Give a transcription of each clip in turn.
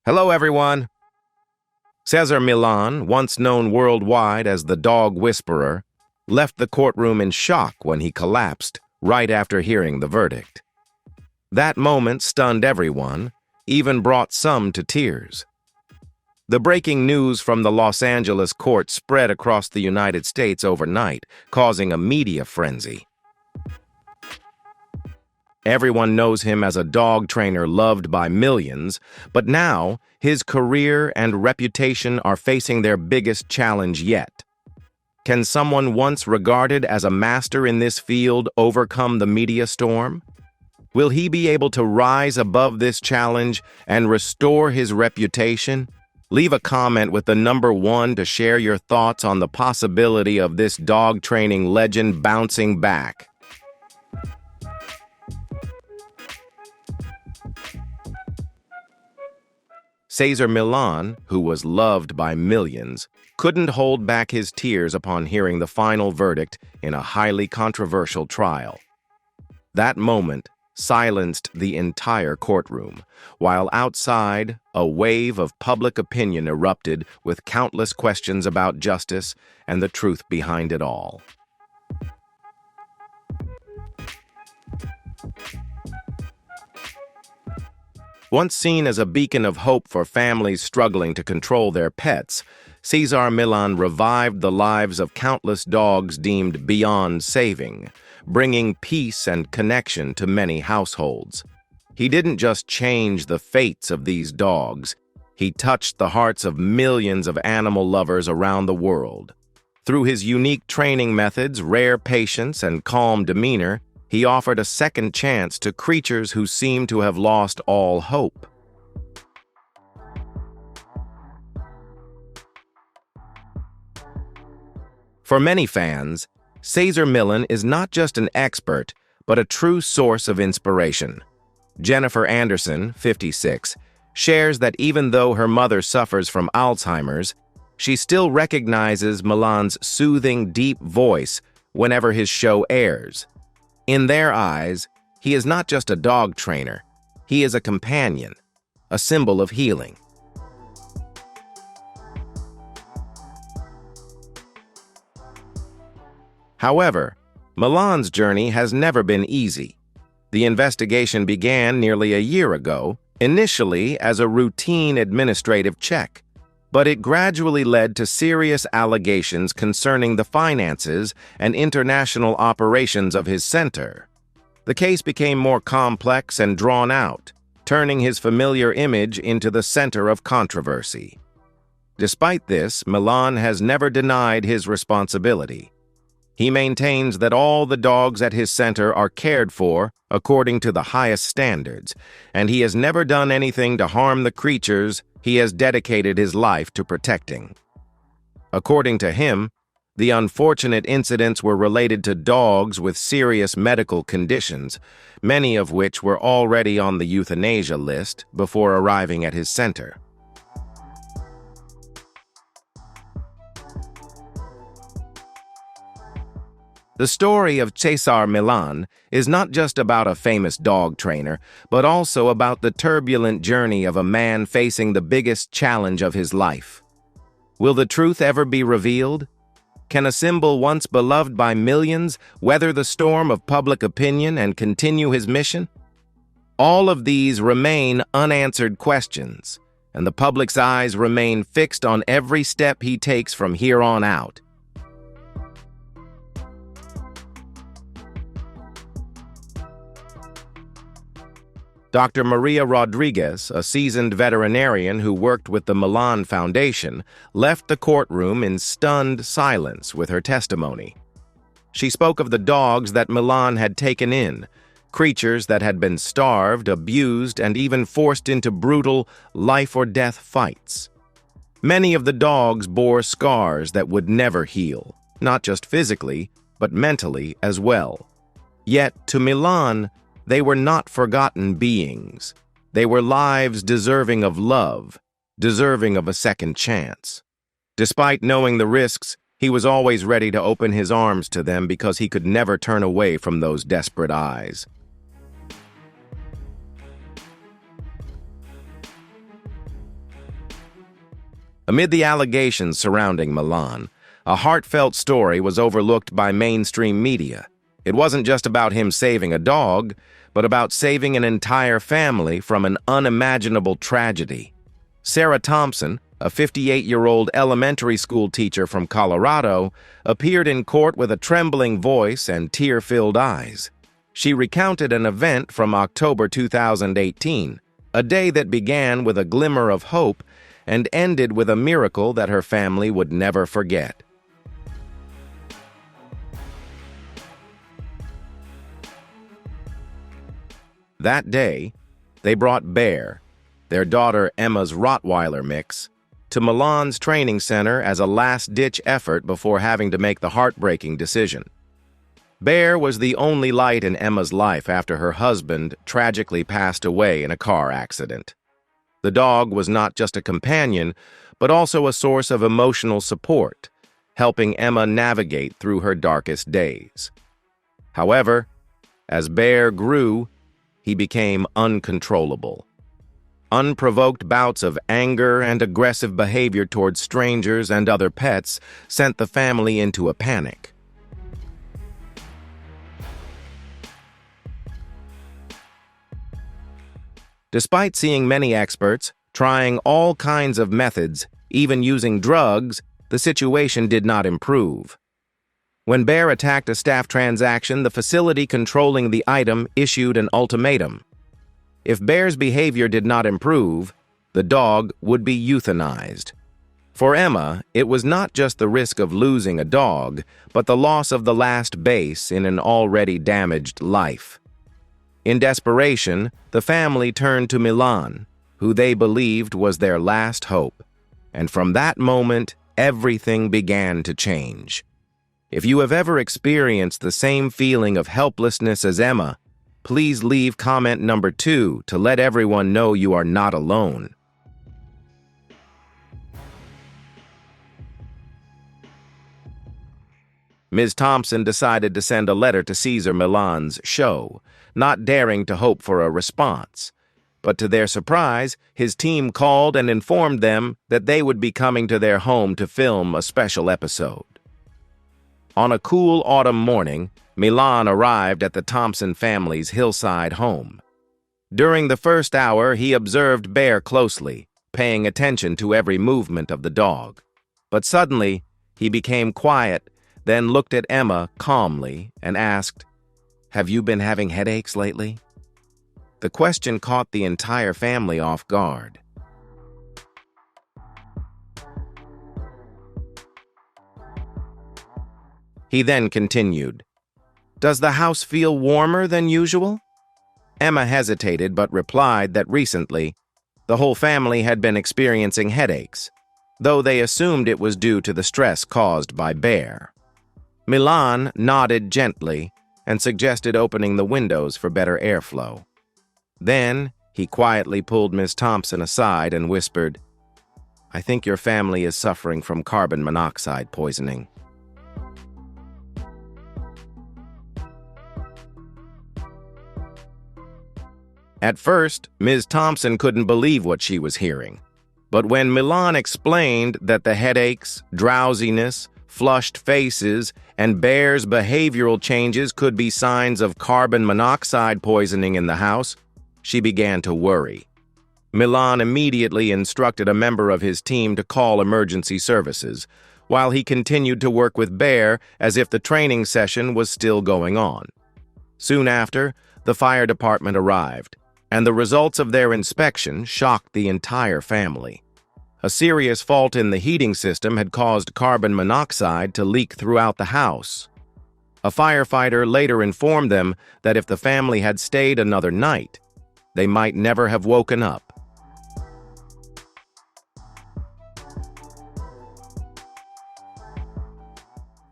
Hello, everyone. Cesar Milan, once known worldwide as the Dog Whisperer, left the courtroom in shock when he collapsed right after hearing the verdict. That moment stunned everyone, even brought some to tears. The breaking news from the Los Angeles court spread across the United States overnight, causing a media frenzy. Everyone knows him as a dog trainer loved by millions, but now his career and reputation are facing their biggest challenge yet. Can someone once regarded as a master in this field overcome the media storm? Will he be able to rise above this challenge and restore his reputation? Leave a comment with the number 1 to share your thoughts on the possibility of this dog training legend bouncing back. Cesar Milan, who was loved by millions, couldn't hold back his tears upon hearing the final verdict in a highly controversial trial. That moment silenced the entire courtroom, while outside, a wave of public opinion erupted with countless questions about justice and the truth behind it all. Once seen as a beacon of hope for families struggling to control their pets, Cesar Milan revived the lives of countless dogs deemed beyond saving, bringing peace and connection to many households. He didn't just change the fates of these dogs, he touched the hearts of millions of animal lovers around the world. Through his unique training methods, rare patience, and calm demeanor, he offered a second chance to creatures who seemed to have lost all hope. For many fans, Cesar Millan is not just an expert, but a true source of inspiration. Jennifer Anderson, 56, shares that even though her mother suffers from Alzheimer's, she still recognizes Milan's soothing, deep voice whenever his show airs. In their eyes, he is not just a dog trainer, he is a companion, a symbol of healing. However, Milan's journey has never been easy. The investigation began nearly a year ago, initially as a routine administrative check, but it gradually led to serious allegations concerning the finances and international operations of his center. The case became more complex and drawn out, turning his familiar image into the center of controversy. Despite this, Milan has never denied his responsibility. He maintains that all the dogs at his center are cared for according to the highest standards, and he has never done anything to harm the creatures he has dedicated his life to protecting. According to him, the unfortunate incidents were related to dogs with serious medical conditions, many of which were already on the euthanasia list before arriving at his center. The story of Cesar Milan is not just about a famous dog trainer, but also about the turbulent journey of a man facing the biggest challenge of his life. Will the truth ever be revealed? Can a symbol once beloved by millions weather the storm of public opinion and continue his mission? All of these remain unanswered questions, and the public's eyes remain fixed on every step he takes from here on out. Dr. Maria Rodriguez, a seasoned veterinarian who worked with the Milan Foundation, left the courtroom in stunned silence with her testimony. She spoke of the dogs that Milan had taken in, creatures that had been starved, abused, and even forced into brutal life-or-death fights. Many of the dogs bore scars that would never heal, not just physically, but mentally as well. Yet, to Milan, they were not forgotten beings. They were lives deserving of love, deserving of a second chance. Despite knowing the risks, he was always ready to open his arms to them because he could never turn away from those desperate eyes. Amid the allegations surrounding Milan, a heartfelt story was overlooked by mainstream media. It wasn't just about him saving a dog, but about saving an entire family from an unimaginable tragedy. Sarah Thompson, a 58-year-old elementary school teacher from Colorado, appeared in court with a trembling voice and tear-filled eyes. She recounted an event from October 2018, a day that began with a glimmer of hope and ended with a miracle that her family would never forget. That day, they brought Bear, their daughter Emma's Rottweiler mix, to Milan's training center as a last-ditch effort before having to make the heartbreaking decision. Bear was the only light in Emma's life after her husband tragically passed away in a car accident. The dog was not just a companion, but also a source of emotional support, helping Emma navigate through her darkest days. However, as Bear grew, he became uncontrollable. Unprovoked bouts of anger and aggressive behavior towards strangers and other pets sent the family into a panic. Despite seeing many experts, trying all kinds of methods, even using drugs, the situation did not improve. When Bear attacked a staff transaction, the facility controlling the item issued an ultimatum. If Bear's behavior did not improve, the dog would be euthanized. For Emma, it was not just the risk of losing a dog, but the loss of the last base in an already damaged life. In desperation, the family turned to Milan, who they believed was their last hope. And from that moment, everything began to change. If you have ever experienced the same feeling of helplessness as Emma, please leave comment number 2 to let everyone know you are not alone. Ms. Thompson decided to send a letter to Cesar Milan's show, not daring to hope for a response. But to their surprise, his team called and informed them that they would be coming to their home to film a special episode. On a cool autumn morning, Milan arrived at the Thompson family's hillside home. During the first hour, he observed Bear closely, paying attention to every movement of the dog. But suddenly, he became quiet, then looked at Emma calmly and asked, "Have you been having headaches lately?" The question caught the entire family off guard. He then continued, "Does the house feel warmer than usual?" Emma hesitated but replied that recently, the whole family had been experiencing headaches, though they assumed it was due to the stress caused by Bear. Milan nodded gently and suggested opening the windows for better airflow. Then, he quietly pulled Miss Thompson aside and whispered, "I think your family is suffering from carbon monoxide poisoning." At first, Ms. Thompson couldn't believe what she was hearing. But when Milan explained that the headaches, drowsiness, flushed faces, and Bear's behavioral changes could be signs of carbon monoxide poisoning in the house, she began to worry. Milan immediately instructed a member of his team to call emergency services, while he continued to work with Bear as if the training session was still going on. Soon after, the fire department arrived, and the results of their inspection shocked the entire family. A serious fault in the heating system had caused carbon monoxide to leak throughout the house. A firefighter later informed them that if the family had stayed another night, they might never have woken up.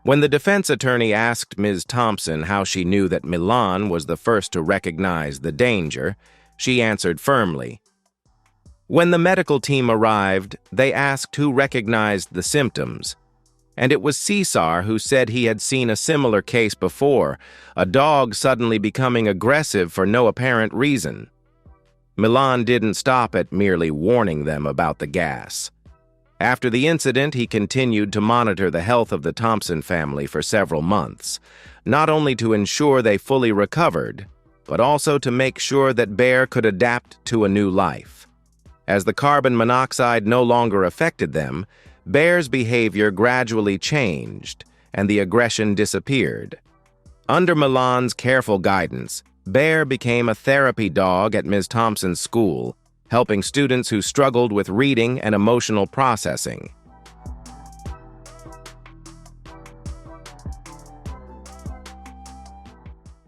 When the defense attorney asked Ms. Thompson how she knew that Milan was the first to recognize the danger, she answered firmly. When the medical team arrived, they asked who recognized the symptoms, and it was Cesar who said he had seen a similar case before, a dog suddenly becoming aggressive for no apparent reason. Milan didn't stop at merely warning them about the gas. After the incident, he continued to monitor the health of the Thompson family for several months, not only to ensure they fully recovered, but also to make sure that Bear could adapt to a new life. As the carbon monoxide no longer affected them, Bear's behavior gradually changed, and the aggression disappeared. Under Milan's careful guidance, Bear became a therapy dog at Ms. Thompson's school, helping students who struggled with reading and emotional processing.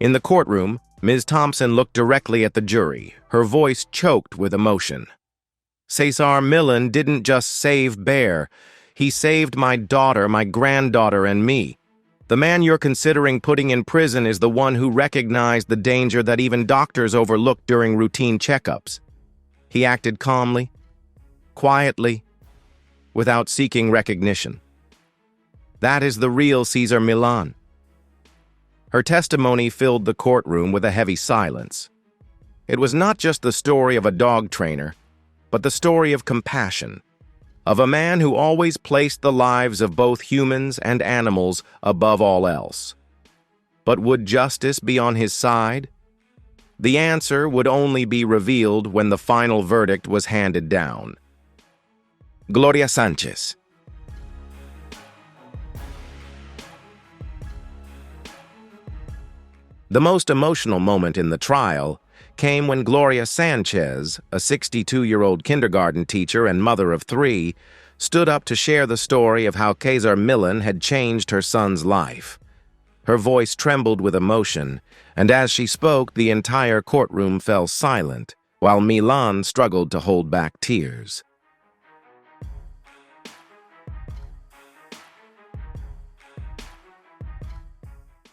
In the courtroom, Ms. Thompson looked directly at the jury, her voice choked with emotion. "Cesar Millan didn't just save Bear. He saved my daughter, my granddaughter, and me. The man you're considering putting in prison is the one who recognized the danger that even doctors overlooked during routine checkups. He acted calmly, quietly, without seeking recognition. That is the real Cesar Milan." Her testimony filled the courtroom with a heavy silence. It was not just the story of a dog trainer, but the story of compassion, of a man who always placed the lives of both humans and animals above all else. But would justice be on his side? The answer would only be revealed when the final verdict was handed down. Gloria Sanchez. The most emotional moment in the trial came when Gloria Sanchez, a 62-year-old kindergarten teacher and mother of 3, stood up to share the story of how Cesar Millan had changed her son's life. Her voice trembled with emotion, and as she spoke, the entire courtroom fell silent, while Milan struggled to hold back tears.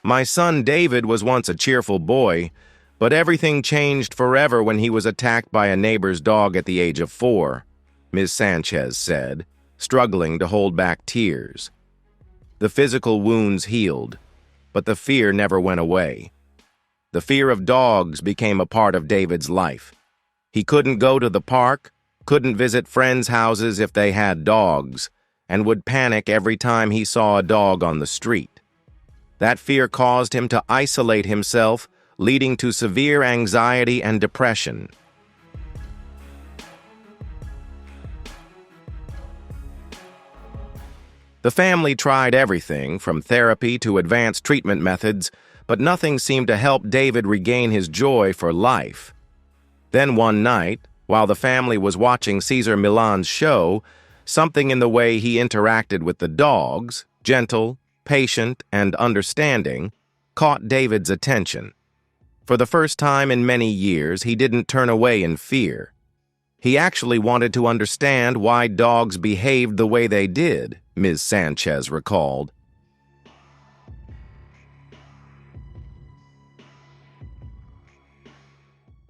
"My son David was once a cheerful boy, but everything changed forever when he was attacked by a neighbor's dog at the age of 4, Ms. Sanchez said, struggling to hold back tears. The physical wounds healed, but the fear never went away. The fear of dogs became a part of David's life. He couldn't go to the park, couldn't visit friends' houses if they had dogs, and would panic every time he saw a dog on the street. That fear caused him to isolate himself, leading to severe anxiety and depression. The family tried everything, from therapy to advanced treatment methods, but nothing seemed to help David regain his joy for life. Then one night, while the family was watching Cesar Milan's show, something in the way he interacted with the dogs, gentle, patient, and understanding, caught David's attention. For the first time in many years, he didn't turn away in fear. He actually wanted to understand why dogs behaved the way they did, Ms. Sanchez recalled.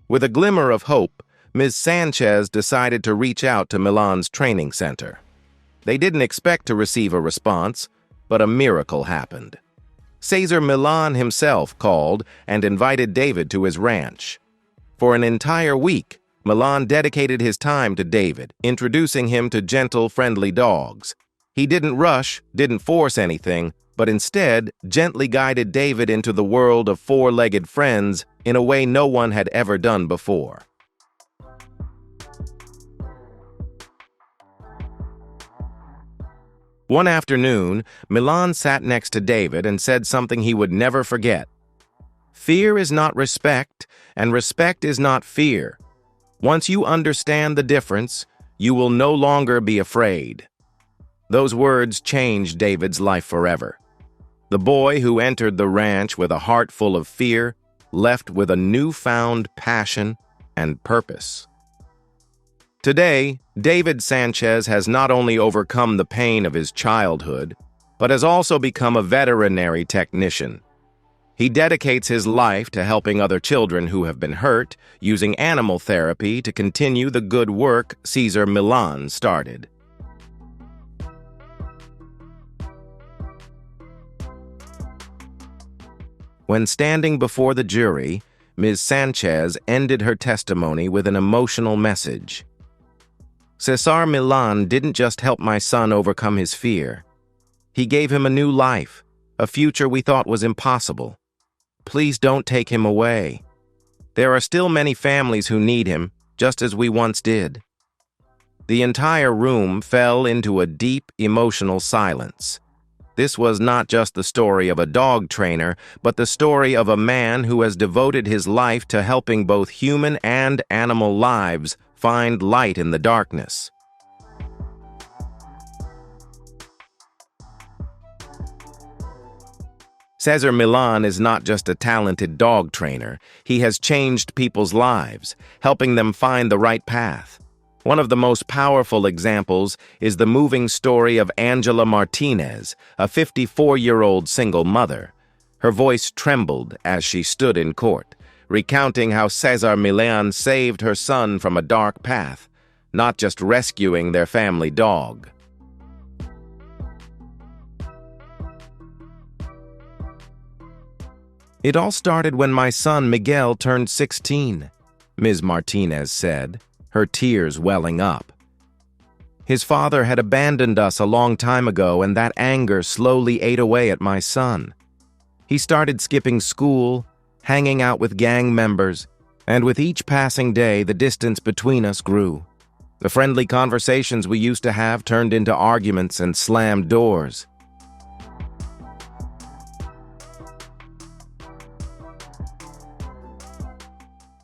With a glimmer of hope, Ms. Sanchez decided to reach out to Milan's training center. They didn't expect to receive a response, but a miracle happened. Cesar Milan himself called and invited David to his ranch. For an entire week, Milan dedicated his time to David, introducing him to gentle, friendly dogs. He didn't rush, didn't force anything, but instead gently guided David into the world of four-legged friends in a way no one had ever done before. One afternoon, Milan sat next to David and said something he would never forget. "Fear is not respect, and respect is not fear. Once you understand the difference, you will no longer be afraid." Those words changed David's life forever. The boy who entered the ranch with a heart full of fear left with a newfound passion and purpose. Today, David Sanchez has not only overcome the pain of his childhood, but has also become a veterinary technician. He dedicates his life to helping other children who have been hurt, using animal therapy to continue the good work Cesar Milan started. When standing before the jury, Ms. Sanchez ended her testimony with an emotional message. Cesar Milan didn't just help my son overcome his fear. He gave him a new life, a future we thought was impossible. Please don't take him away. There are still many families who need him, just as we once did." The entire room fell into a deep, emotional silence. This was not just the story of a dog trainer, but the story of a man who has devoted his life to helping both human and animal lives find light in the darkness. Cesar Milan is not just a talented dog trainer. He has changed people's lives, helping them find the right path. One of the most powerful examples is the moving story of Angela Martinez, a 54-year-old single mother. Her voice trembled as she stood in court, recounting how Cesar Milan saved her son from a dark path, not just rescuing their family dog. "It all started when my son Miguel turned 16, Ms. Martinez said, her tears welling up. "His father had abandoned us a long time ago, and that anger slowly ate away at my son. He started skipping school, hanging out with gang members, and with each passing day, the distance between us grew. The friendly conversations we used to have turned into arguments and slammed doors.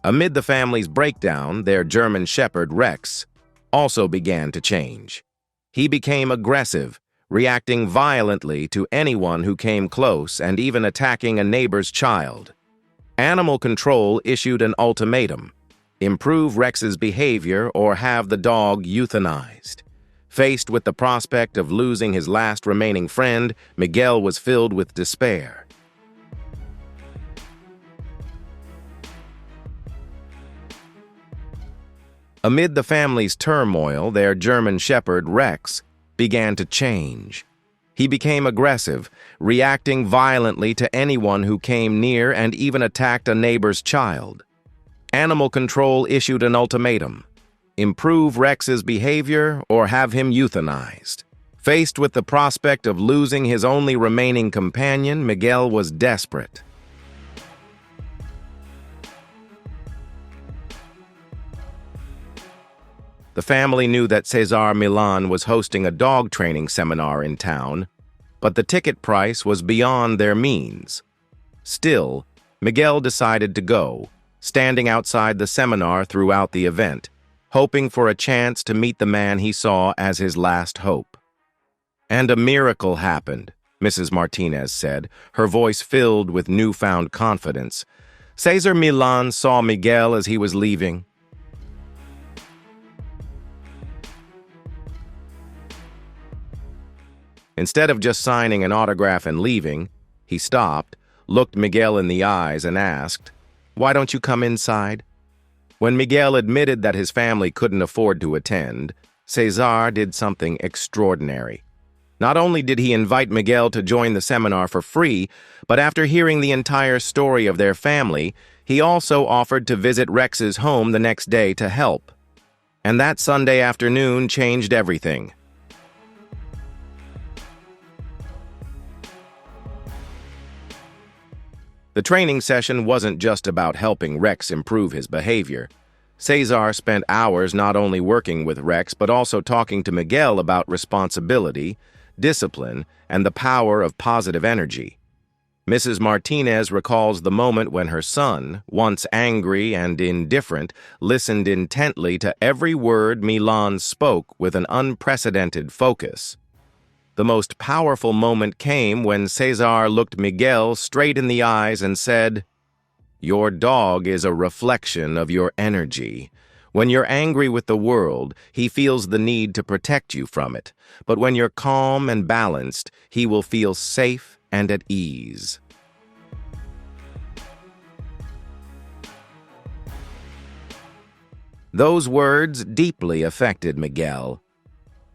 Amid the family's breakdown, their German Shepherd, Rex, also began to change. He became aggressive, reacting violently to anyone who came close and even attacking a neighbor's child. Animal control issued an ultimatum: improve Rex's behavior or have the dog euthanized. Faced with the prospect of losing his last remaining friend, Miguel was filled with despair. Amid the family's turmoil, their German Shepherd, Rex, began to change. He became aggressive, reacting violently to anyone who came near and even attacked a neighbor's child. Animal control issued an ultimatum: improve Rex's behavior or have him euthanized. Faced with the prospect of losing his only remaining companion, Miguel was desperate. The family knew that Cesar Milan was hosting a dog training seminar in town, but the ticket price was beyond their means. Still, Miguel decided to go, standing outside the seminar throughout the event, hoping for a chance to meet the man he saw as his last hope. And a miracle happened, Mrs. Martinez said, her voice filled with newfound confidence. Cesar Milan saw Miguel as he was leaving. Instead of just signing an autograph and leaving, he stopped, looked Miguel in the eyes, and asked, "Why don't you come inside?" When Miguel admitted that his family couldn't afford to attend, Cesar did something extraordinary. Not only did he invite Miguel to join the seminar for free, but after hearing the entire story of their family, he also offered to visit Rex's home the next day to help. And that Sunday afternoon changed everything. The training session wasn't just about helping Rex improve his behavior. Cesar spent hours not only working with Rex, but also talking to Miguel about responsibility, discipline, and the power of positive energy. Mrs. Martinez recalls the moment when her son, once angry and indifferent, listened intently to every word Milan spoke with an unprecedented focus. The most powerful moment came when Cesar looked Miguel straight in the eyes and said, "Your dog is a reflection of your energy. When you're angry with the world, he feels the need to protect you from it. But when you're calm and balanced, he will feel safe and at ease." Those words deeply affected Miguel.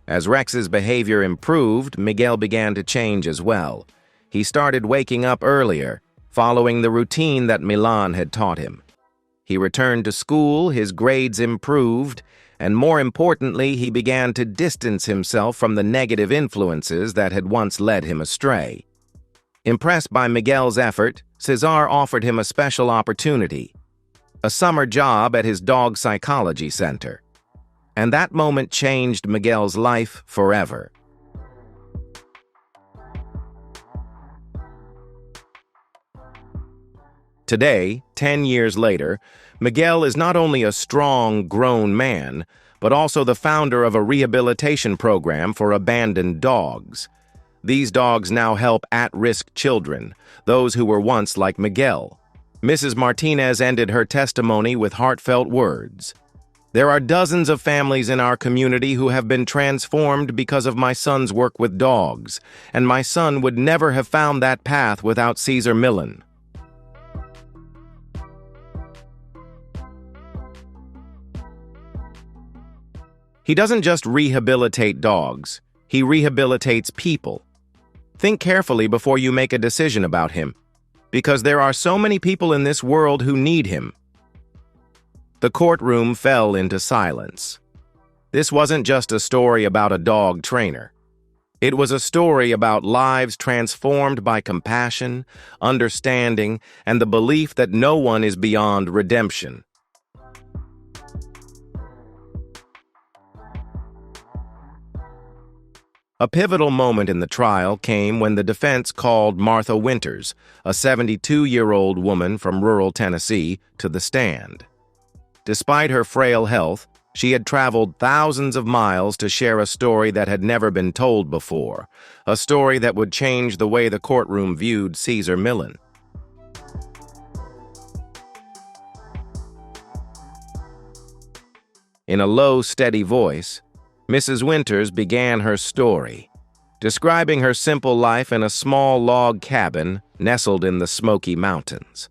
As Rex's behavior improved, Miguel began to change as well. He started waking up earlier, following the routine that Milan had taught him. He returned to school, his grades improved, and more importantly, he began to distance himself from the negative influences that had once led him astray. Impressed by Miguel's effort, Cesar offered him a special opportunity, a summer job at his dog psychology center. And that moment changed Miguel's life forever. Today, 10 years later, Miguel is not only a strong, grown man, but also the founder of a rehabilitation program for abandoned dogs. These dogs now help at-risk children, those who were once like Miguel. Mrs. Martinez ended her testimony with heartfelt words. "There are dozens of families in our community who have been transformed because of my son's work with dogs, and my son would never have found that path without Cesar Millan." He doesn't just rehabilitate dogs, he rehabilitates people. Think carefully before you make a decision about him, because there are so many people in this world who need him. The courtroom fell into silence. This wasn't just a story about a dog trainer. It was a story about lives transformed by compassion, understanding, and the belief that no one is beyond redemption. A pivotal moment in the trial came when the defense called Martha Winters, a 72-year-old woman from rural Tennessee, to the stand. Despite her frail health, she had traveled thousands of miles to share a story that had never been told before, a story that would change the way the courtroom viewed Cesar Millan. In a low, steady voice, Mrs. Winters began her story, describing her simple life in a small log cabin nestled in the Smoky Mountains.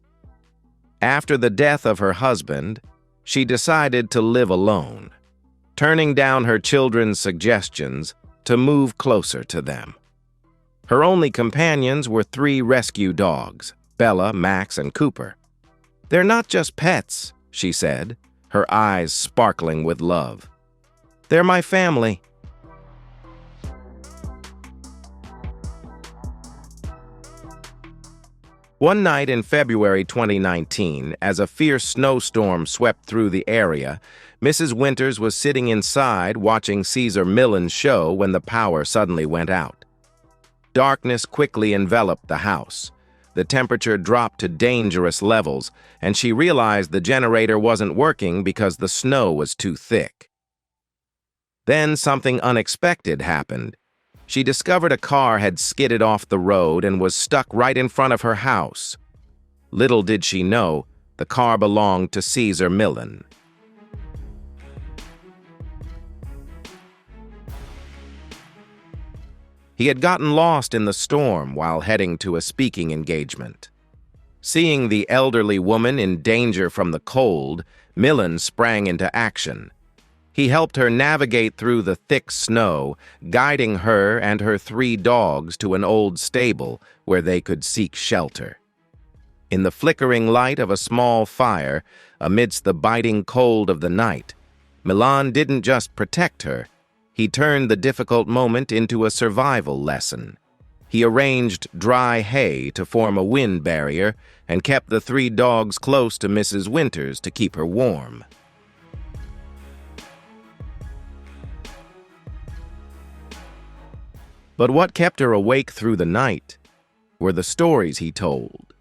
After the death of her husband, she decided to live alone, turning down her children's suggestions to move closer to them. Her only companions were 3 rescue dogs, Bella, Max, and Cooper. "They're not just pets," she said, her eyes sparkling with love. "They're my family." One night in February 2019, as a fierce snowstorm swept through the area, Mrs. Winters was sitting inside watching Cesar Millan's show when the power suddenly went out. Darkness quickly enveloped the house. The temperature dropped to dangerous levels, and she realized the generator wasn't working because the snow was too thick. Then something unexpected happened. She discovered a car had skidded off the road and was stuck right in front of her house. Little did she know, the car belonged to Cesar Millan. He had gotten lost in the storm while heading to a speaking engagement. Seeing the elderly woman in danger from the cold, Millan sprang into action. He helped her navigate through the thick snow, guiding her and her 3 dogs to an old stable where they could seek shelter. In the flickering light of a small fire, amidst the biting cold of the night, Milan didn't just protect her, he turned the difficult moment into a survival lesson. He arranged dry hay to form a wind barrier and kept the 3 dogs close to Mrs. Winters to keep her warm. But what kept her awake through the night were the stories he told.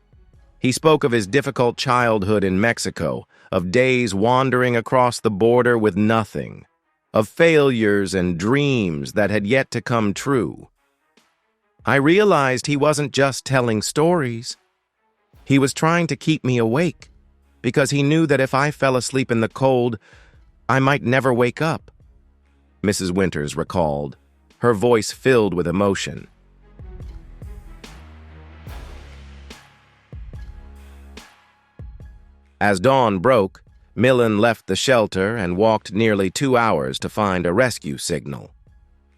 He spoke of his difficult childhood in Mexico, of days wandering across the border with nothing, of failures and dreams that had yet to come true. I realized he wasn't just telling stories. He was trying to keep me awake, because he knew that if I fell asleep in the cold, I might never wake up, Mrs. Winters recalled, her voice filled with emotion. As dawn broke, Millan left the shelter and walked nearly 2 hours to find a rescue signal.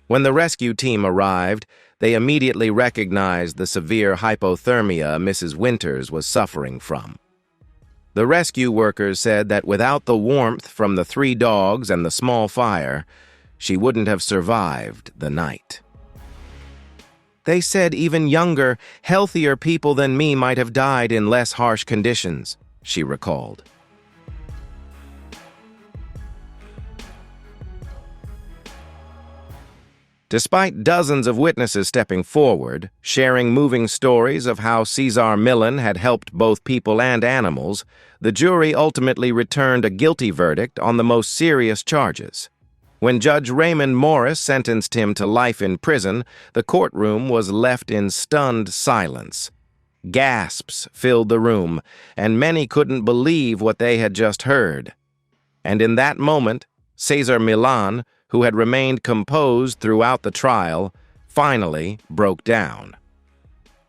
When the rescue team arrived, they immediately recognized the severe hypothermia Mrs. Winters was suffering from. The rescue workers said that without the warmth from the 3 dogs and the small fire, she wouldn't have survived the night. They said even younger, healthier people than me might have died in less harsh conditions, she recalled. Despite dozens of witnesses stepping forward, sharing moving stories of how Cesar Millan had helped both people and animals, the jury ultimately returned a guilty verdict on the most serious charges. When Judge Raymond Morris sentenced him to life in prison, the courtroom was left in stunned silence. Gasps filled the room, and many couldn't believe what they had just heard. And in that moment, Cesar Milan, who had remained composed throughout the trial, finally broke down.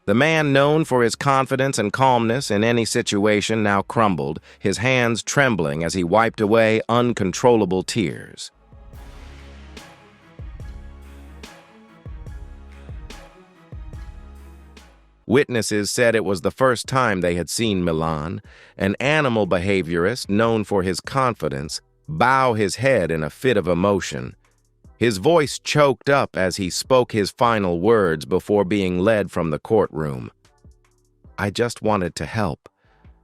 The man known for his confidence and calmness in any situation now crumbled, his hands trembling as he wiped away uncontrollable tears. Witnesses said it was the first time they had seen Milan, an animal behaviorist known for his confidence, bow his head in a fit of emotion. His voice choked up as he spoke his final words before being led from the courtroom. "I just wanted to help.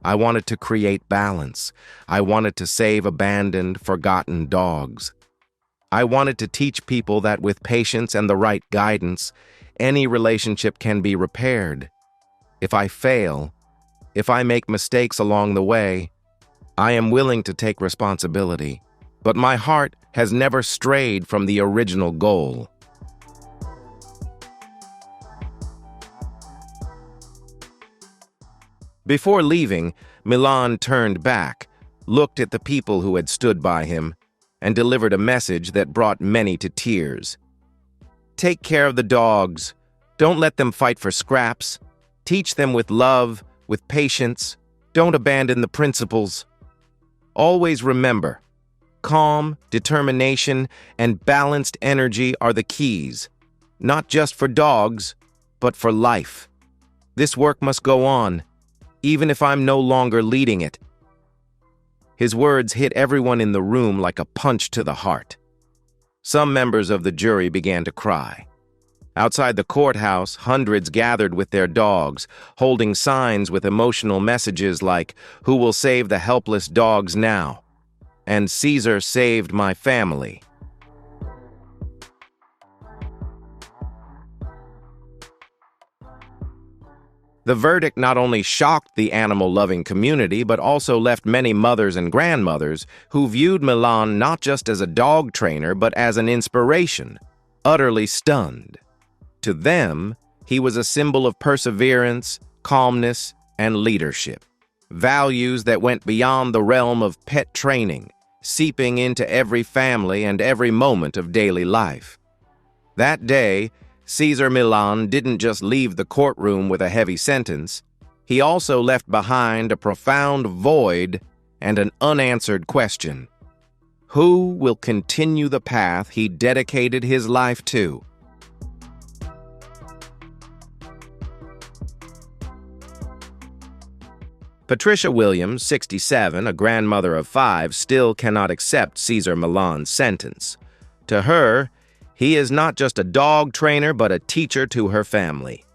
I wanted to create balance. I wanted to save abandoned, forgotten dogs. I wanted to teach people that with patience and the right guidance, any relationship can be repaired. If I fail, if I make mistakes along the way, I am willing to take responsibility. But my heart has never strayed from the original goal." Before leaving, Milan turned back, looked at the people who had stood by him, and delivered a message that brought many to tears. "Take care of the dogs. Don't let them fight for scraps. Teach them with love, with patience. Don't abandon the principles. Always remember, calm, determination, and balanced energy are the keys, not just for dogs, but for life. This work must go on, even if I'm no longer leading it." His words hit everyone in the room like a punch to the heart. Some members of the jury began to cry. Outside the courthouse, hundreds gathered with their dogs, holding signs with emotional messages like, "Who will save the helpless dogs now?" and "Cesar saved my family." The verdict not only shocked the animal-loving community, but also left many mothers and grandmothers who viewed Milan not just as a dog trainer, but as an inspiration, utterly stunned. To them, he was a symbol of perseverance, calmness, and leadership, values that went beyond the realm of pet training, seeping into every family and every moment of daily life. That day, Cesar Milan didn't just leave the courtroom with a heavy sentence, he also left behind a profound void and an unanswered question. Who will continue the path he dedicated his life to? Patricia Williams, 67, a grandmother of 5, still cannot accept Cesar Milan's sentence. To her, he is not just a dog trainer, but a teacher to her family.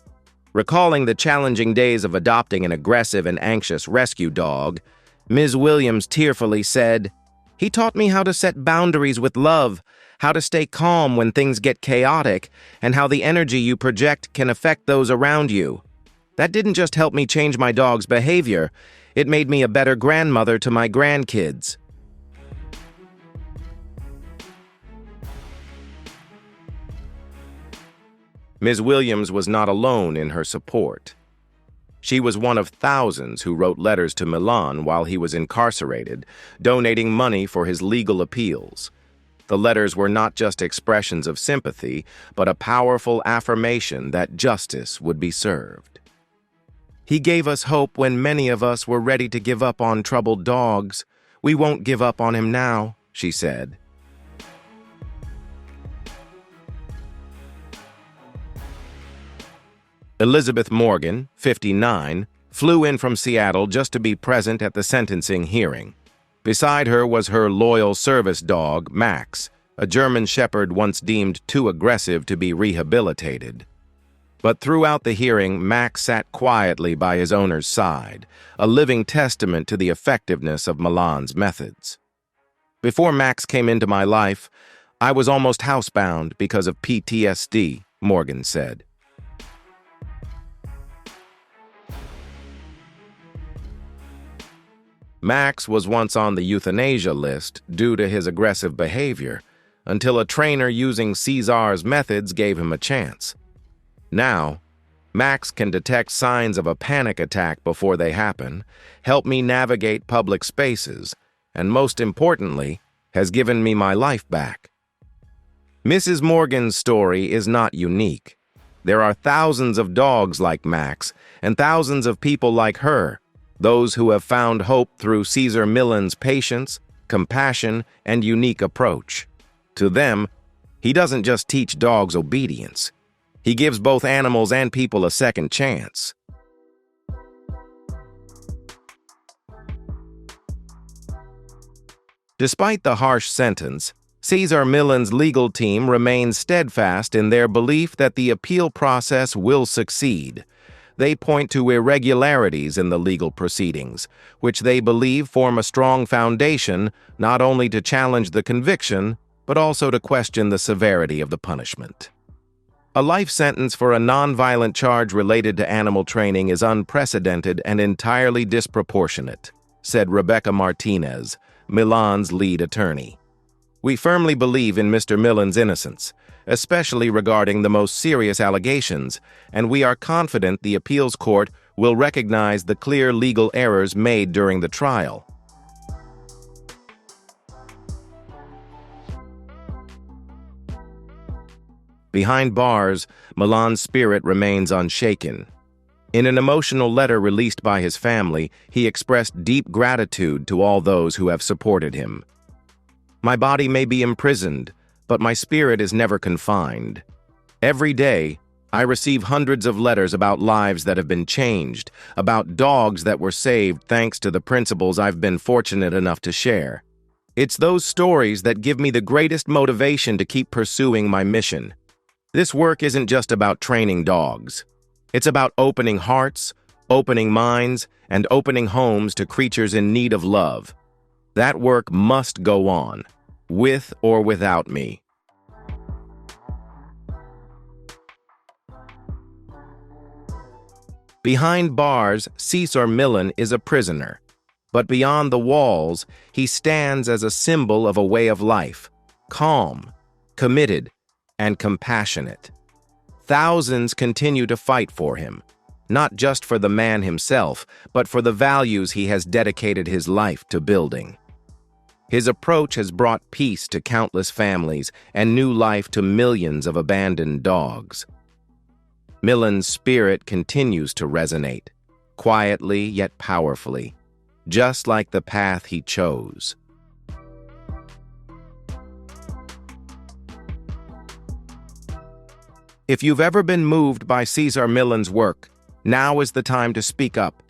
Recalling the challenging days of adopting an aggressive and anxious rescue dog, Ms. Williams tearfully said, "He taught me how to set boundaries with love, how to stay calm when things get chaotic, and how the energy you project can affect those around you. That didn't just help me change my dog's behavior, it made me a better grandmother to my grandkids." Ms. Williams was not alone in her support. She was one of thousands who wrote letters to Milan while he was incarcerated, donating money for his legal appeals. The letters were not just expressions of sympathy, but a powerful affirmation that justice would be served. "He gave us hope when many of us were ready to give up on troubled dogs. We won't give up on him now," she said. Elizabeth Morgan, 59, flew in from Seattle just to be present at the sentencing hearing. Beside her was her loyal service dog, Max, a German Shepherd once deemed too aggressive to be rehabilitated. But throughout the hearing, Max sat quietly by his owner's side, a living testament to the effectiveness of Milan's methods. Before Max came into my life, I was almost housebound because of PTSD, Morgan said. Max was once on the euthanasia list due to his aggressive behavior, until a trainer using Cesar's methods gave him a chance. Now, Max can detect signs of a panic attack before they happen, help me navigate public spaces, and most importantly, has given me my life back. Mrs. Morgan's story is not unique. There are thousands of dogs like Max and thousands of people like her, those who have found hope through Cesar Millan's patience, compassion, and unique approach. To them, he doesn't just teach dogs obedience. He gives both animals and people a second chance. Despite the harsh sentence, Cesar Millan's legal team remains steadfast in their belief that the appeal process will succeed. They point to irregularities in the legal proceedings, which they believe form a strong foundation not only to challenge the conviction, but also to question the severity of the punishment. A life sentence for a nonviolent charge related to animal training is unprecedented and entirely disproportionate, said Rebecca Martinez, Milan's lead attorney. We firmly believe in Mr. Millan's innocence, especially regarding the most serious allegations, and we are confident the appeals court will recognize the clear legal errors made during the trial. Behind bars, Milan's spirit remains unshaken. In an emotional letter released by his family, he expressed deep gratitude to all those who have supported him. My body may be imprisoned, but my spirit is never confined. Every day, I receive hundreds of letters about lives that have been changed, about dogs that were saved thanks to the principles I've been fortunate enough to share. It's those stories that give me the greatest motivation to keep pursuing my mission. This work isn't just about training dogs. It's about opening hearts, opening minds, and opening homes to creatures in need of love. That work must go on, with or without me. Behind bars, Cesar Millan is a prisoner. But beyond the walls, he stands as a symbol of a way of life, calm, committed, and compassionate. Thousands continue to fight for him, not just for the man himself, but for the values he has dedicated his life to building. His approach has brought peace to countless families and new life to millions of abandoned dogs. Millan's spirit continues to resonate, quietly yet powerfully, just like the path he chose. If you've ever been moved by Cesar Millan's work, now is the time to speak up.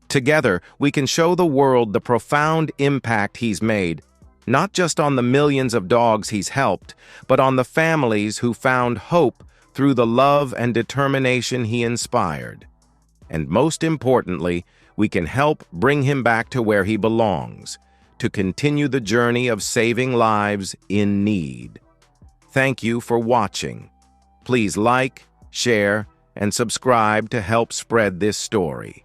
Together, we can show the world the profound impact he's made, not just on the millions of dogs he's helped, but on the families who found hope through the love and determination he inspired. And most importantly, we can help bring him back to where he belongs, to continue the journey of saving lives in need. Thank you for watching. Please like, share, and subscribe to help spread this story.